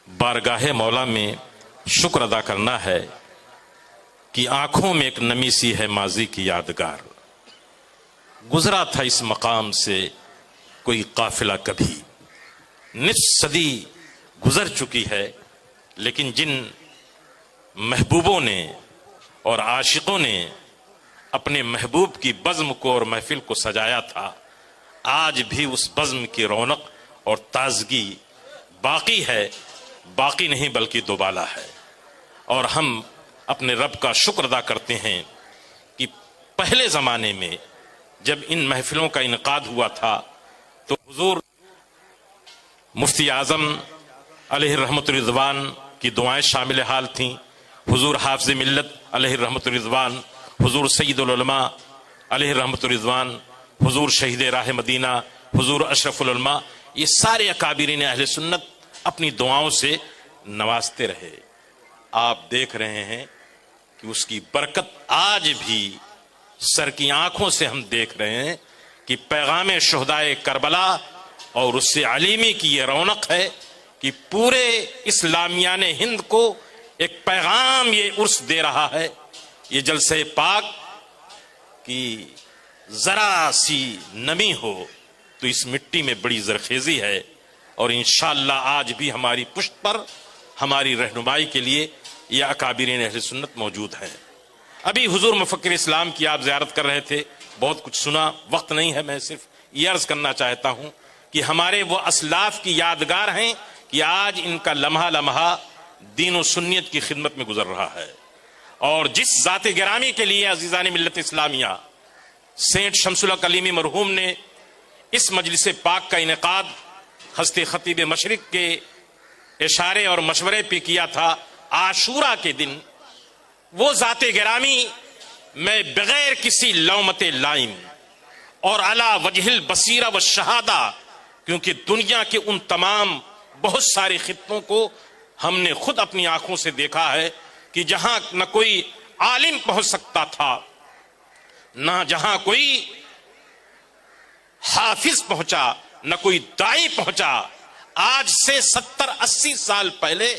बारगाह मौला में शुक्र अदा करना है कि आंखों में एक नमी सी है माजी की यादगार। गुजरा था इस मकाम से कोई काफिला कभी, निस सदी गुजर चुकी है, लेकिन जिन महबूबों ने और आशिकों ने अपने महबूब की बज़्म को और महफिल को सजाया था, आज भी उस बज़्म की रौनक और ताजगी बाकी है, बाकी नहीं बल्कि दोबाला है। और हम अपने रब का शुक्र अदा करते हैं कि पहले ज़माने में जब इन महफिलों का इनकाद हुआ था तो हुजूर मुफ्ती आज़म अलैहि रहमतुर रिज़वान की दुआएं शामिल हाल थीं, हुजूर हाफ़िज़ मिल्लत अलैहि रहमतुर रिज़वान, हुजूर सय्यदुल उलमा अलैहि रहमतुर रिज़वान, हुजूर शहीद राह मदीना, हुजूर अशरफुल उलमा, ये सारे अकाबिरीन अहले सुन्नत अपनी दुआओं से नवाजते रहे। आप देख रहे हैं कि उसकी बरकत आज भी सर की आंखों से हम देख रहे हैं कि पैगाम शुहदाए करबला और उससे अलीमी की ये रौनक है कि पूरे इस्लामियान हिंद को एक पैगाम ये उर्स दे रहा है, ये जलसे पाक की जरा सी नमी हो तो इस मिट्टी में बड़ी जरखेजी है। और इंशाअल्लाह आज भी हमारी पुश्त पर हमारी रहनुमाई के लिए यह अकाबिरीन अहले सुन्नत मौजूद हैं। अभी हुजूर मुफक्किर इस्लाम की आप ज़ियारत कर रहे थे, बहुत कुछ सुना, वक्त नहीं है, मैं सिर्फ ये अर्ज करना चाहता हूं कि हमारे वो असलाफ की यादगार हैं कि आज इनका लम्हा लम्हा दीन और सुन्नियत की खिदमत में गुजर रहा है। और जिस ज़ात गिरामी के लिए अजीज़ान मिल्लत इस्लामिया सेंट शमसुल हक कलीमी मरहूम ने इस मजलिस पाक का इनेकाद हस्ते खतीब मशरिक के इशारे और मशवरे पे किया था, आशूरा के दिन वो ज़ाते गिरामी मैं बगैर किसी लौमते लाइम और अला वजहिल बसीरा व शहादा, क्योंकि दुनिया के उन तमाम बहुत सारे खित्तों को हमने खुद अपनी आंखों से देखा है कि जहां न कोई आलिम पहुंच सकता था, न जहां कोई हाफिज पहुंचा, न कोई दाई पहुंचा, आज से 70-80 साल पहले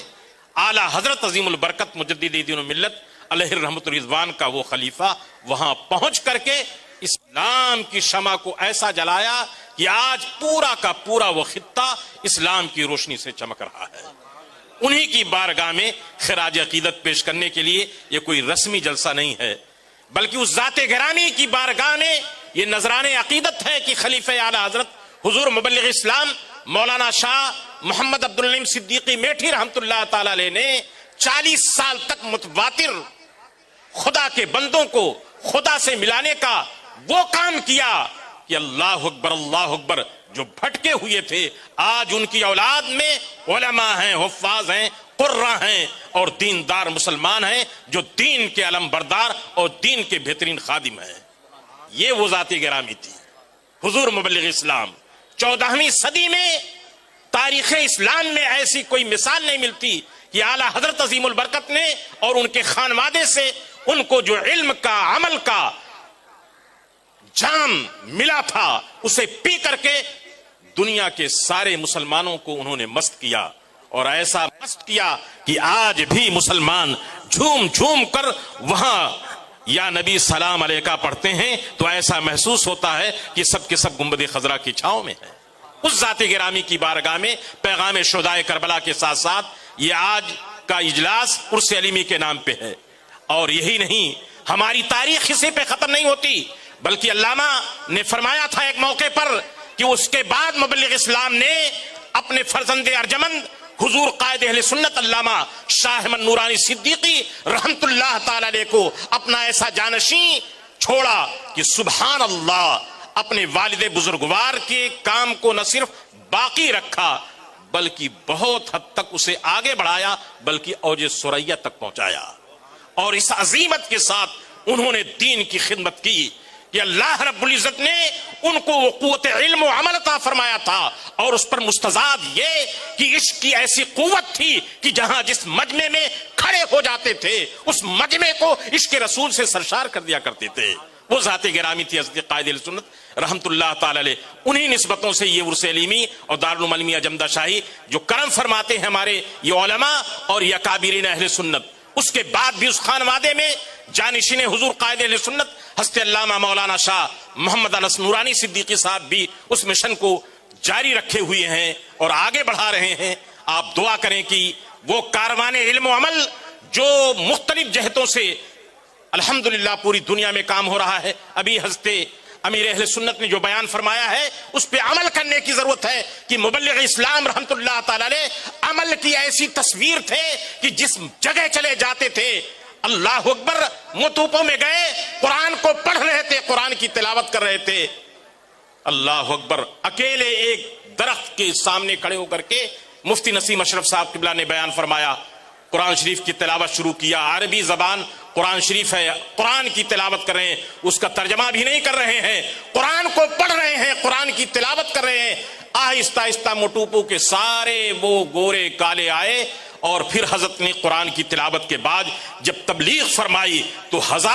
आला हजरत अजीमुल बरकत मुजद्दिद दीन व मिल्लत अलैहि रहमतुर रिज़वान का वो खलीफा वहां पहुंच करके इस्लाम की शमा को ऐसा जलाया कि आज पूरा का पूरा वो खित्ता इस्लाम की रोशनी से चमक रहा है। उन्हीं की बारगाह में खिराज अकीदत पेश करने के लिए ये कोई रस्मी जलसा नहीं है, बल्कि उस ज़ाते गिरामी की बारगाह में ये नजराने अकीदत है कि खलीफे आला हजरत हुजूर मुबल्लिग इस्लाम मौलाना शाह मोहम्मद अब्दुल नईम सिद्दीकी मेठी रहमतुल्लाह ताला अलैह ने 40 साल तक मुतवातिर खुदा के बंदों को खुदा से मिलाने का वो काम किया कि अल्लाह अकबर जो भटके हुए थे आज उनकी औलाद में उलमा हैं, हुफ्फाज हैं, कुर्रा हैं और दीनदार मुसलमान हैं जो दीन के अलम बरदार और दीन के बेहतरीन खादिम हैं। ये वो ज़ात गिरामी थी। हुजूर मुबल्लिग इस्लाम 14वीं सदी में तारीख़ इस्लाम में ऐसी कोई मिसाल नहीं मिलती कि आला हजरत अजीमुल बरकत ने और उनके खानवादे से उनको जो इल्म का अमल का जाम मिला था उसे पी करके दुनिया के सारे मुसलमानों को उन्होंने मस्त किया, और ऐसा मस्त किया कि आज भी मुसलमान झूम झूम कर वहां या नबी सलाम अलैका पढ़ते हैं तो ऐसा महसूस होता है कि सब के सब गुंबद खजरा की छांव में है। उस ज़ाते गिरामी की बारगाह में पैगाम शुहदाए करबला के साथ साथ ये आज का इजलास उर्स अलीमी के नाम पे है। और यही नहीं, हमारी तारीख इसी पे खत्म नहीं होती, बल्कि अल्लामा ने फरमाया था एक मौके पर कि उसके बाद मुबल्लिग इस्लाम ने अपने फर्जंदे अर्जमंद हुजूर कायद अहले सुन्नत अल्लामा शाह अहमद नूरानी सिद्दीकी रहमतुल्लाह ताला अलैह को अपना ऐसा जानशी छोड़ा कि सुभान अल्लाह, अपने वालिदे बुजुर्गवार के काम को न सिर्फ बाकी रखा बल्कि बहुत हद तक उसे आगे बढ़ाया, बल्कि औज सुरैया तक पहुंचाया। और इस अजीमत के साथ उन्होंने दीन की खिदमत की कि अल्लाह रब्बुल इज्जत ने उनको वो कुव्वत इल्म व अमल अता फरमाया था, और उस पर मुस्तजाद ये कि इश्क की ऐसी कुव्वत थी कि जहां जिस मजमे में खड़े हो जाते थे उस मजमे को इश्क रसूल से सरशार कर दिया करते थे। وہ ذات گرامی تھی حضرت قائد اہل سنت رحمت اللہ تعالی علیہ. انہی نسبتوں سے یہ عرس علیمی اور دارالعلوم عالمیہ جمدہ شاہی جو کرم فرماتے ہیں ہمارے یہ علماء اور یہ اکابرین اہل سنت. اس کے بعد بھی اس خانوادے میں جانشین حضور قائد اہل سنت حضرت علامہ مولانا شاہ محمد انس نورانی صدیقی صاحب بھی اس مشن کو جاری رکھے ہوئے ہیں اور آگے بڑھا رہے ہیں. آپ دعا کریں کہ وہ کاروان علم و عمل جو مختلف جہتوں سے الحمدللہ پوری دنیا میں کام ہو رہا ہے، ابھی حضرت امیر اہل سنت نے جو بیان فرمایا ہے اس پہ عمل کرنے کی ضرورت ہے کہ مبلغ اسلام رحمت اللہ تعالی علیہ عمل کی ایسی تصویر تھے کہ جس جگہ چلے جاتے تھے اللہ اکبر، متوپوں میں گئے قرآن کو پڑھ رہے تھے، قرآن کی تلاوت کر رہے تھے. اللہ اکبر. اکیلے ایک درخت کے سامنے کھڑے ہو کر کے مفتی نسیم اشرف صاحب قبلہ نے بیان فرمایا، قرآن شریف کی تلاوت شروع کیا. عربی زبان قرآن شریف ہے، قرآن کی تلاوت کر رہے ہیں، اس کا ترجمہ بھی نہیں کر رہے ہیں، قرآن کو پڑھ رہے ہیں، قرآن کی تلاوت کر رہے ہیں. آہستہ آہستہ موٹوپو کے سارے وہ گورے کالے آئے اور پھر حضرت نے قرآن کی تلاوت کے بعد جب تبلیغ فرمائی تو ہزار